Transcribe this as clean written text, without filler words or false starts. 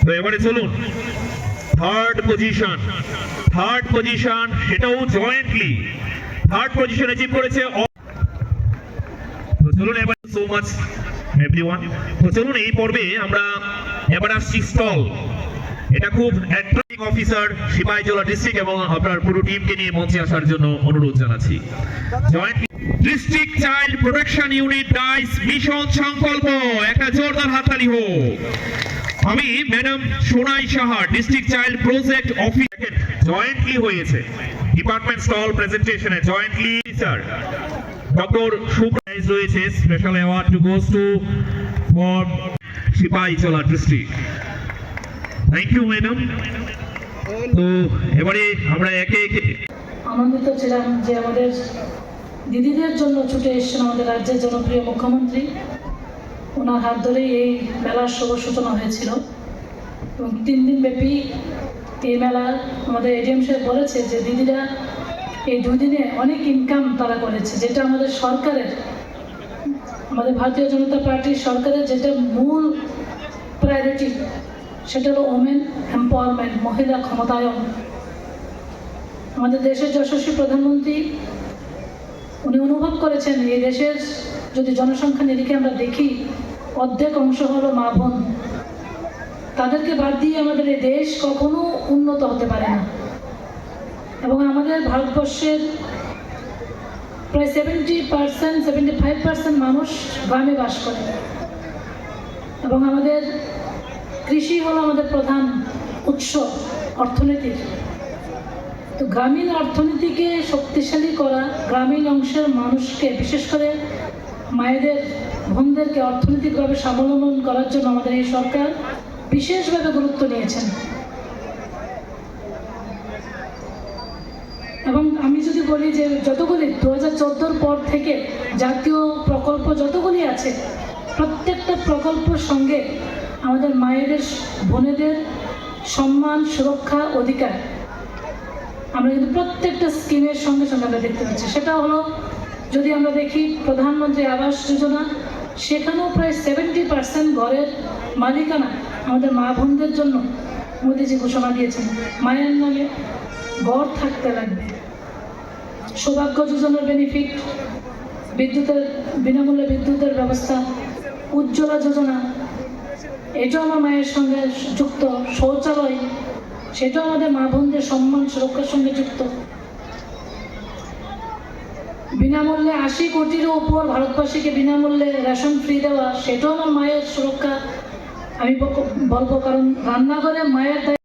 তো এবারে চলুন থার্ড পজিশন সেটাও জয়েন্টলি থার্ড পজিশন অ্যাচিভ করেছে। তো চলুন এবার সো মাচ এভরিওয়ান। তো চলুন এই পর্বে আমরা এবার আসছি স্টল। এটা খুব অ্যাট্রাক্টিভ অফিসার সিপাহীজলা ডিস্ট্রিক্ট এবং আপনার পুরো টিমকে নিয়ে মঞ্চে আসার জন্য অনুরোধ জানাচ্ছি। Joint district child protection unit ডাইস মিশন সংকল্প, একটা জোরদার হাততালি হোক। আমি madam Sonai Saha district child project officer jointly হয়েছে ডিপার্টমেন্ট স্টল প্রেজেন্টেশনে জয়েন্টলি স্যার ডক্টর সুপ্রাইজ রয়েছে। Special award to goes to for Sepahijala district. Thank you madam. তো এবারে আমরা একে একে আনন্দিত ছিলাম যে আমাদের দিদিদের জন্য ছুটে এসেছেন আমাদের রাজ্যের জনপ্রিয় মুখ্যমন্ত্রী। ওনার হাত ধরেই এই মেলার শুভ সূচনা হয়েছিল এবং 3 দিন ব্যাপী এই মেলা আমাদের এডিএম সাহেব বলেছে যে দিদিরা এই 2 দিনে অনেক ইনকাম তারা করেছে, যেটা আমাদের সরকারের, আমাদের ভারতীয় জনতা পার্টির সরকারের যেটা মূল প্রায়োরিটি সেটা হলো ওমেন এম্পাওয়ারমেন্ট, মহিলা ক্ষমতায়ন। আমাদের দেশের যশস্বী প্রধানমন্ত্রী উনি অনুভব করেছেন এই দেশের যদি জনসংখ্যা নিরিখে আমরা দেখি অর্ধেক অংশ হলো মা বোন। তাদেরকে বাদ দিয়ে আমাদের এই দেশ কখনো উন্নত হতে পারে না। এবং আমাদের ভারতবর্ষের প্রায় 75% মানুষ গ্রামে বাস করে এবং আমাদের কৃষি হলো আমাদের প্রধান উৎস অর্থনীতির। তো গ্রামীণ অর্থনীতিকে শক্তিশালী করা, গ্রামীণ অংশের মানুষকে বিশেষ করে মায়েদের বোনদেরকে অর্থনৈতিকভাবে স্বাবলম্বন করার জন্য আমাদের এই সরকার বিশেষভাবে গুরুত্ব নিয়েছেন। এবং আমি যদি বলি যে যতগুলি 2014 পর থেকে জাতীয় প্রকল্প যতগুলি আছে প্রত্যেকটা প্রকল্পের সঙ্গে আমাদের মায়েদের বোনেদের সম্মান, সুরক্ষা, অধিকার আমরা কিন্তু প্রত্যেকটা স্কিমের সঙ্গে সঙ্গে আমরা দেখতে পাচ্ছি। সেটা হলো যদি আমরা দেখি প্রধানমন্ত্রী আবাস যোজনা, সেখানেও প্রায় 70% ঘরের মালিকানা আমাদের মা বোনদের জন্য মোদিজি ঘোষণা দিয়েছেন, মায়ের নামে ঘর থাকতে লাগবে। সৌভাগ্য যোজনার বেনিফিট, বিদ্যুতের বিনামূল্যে বিদ্যুতের ব্যবস্থা, উজ্জ্বলা যোজনা এটাও আমার মায়ের সঙ্গে যুক্ত, শৌচালয় সেটাও আমাদের মা বোনদের সম্মান সুরক্ষার সঙ্গে যুক্ত। বিনামূল্যে 80 কোটিরও উপর ভারতবাসীকে বিনামূল্যে রেশন ফ্রি দেওয়া, সেটাও আমার মায়ের সুরক্ষা। আমি বলবো কারণ রান্নাঘরে মায়ের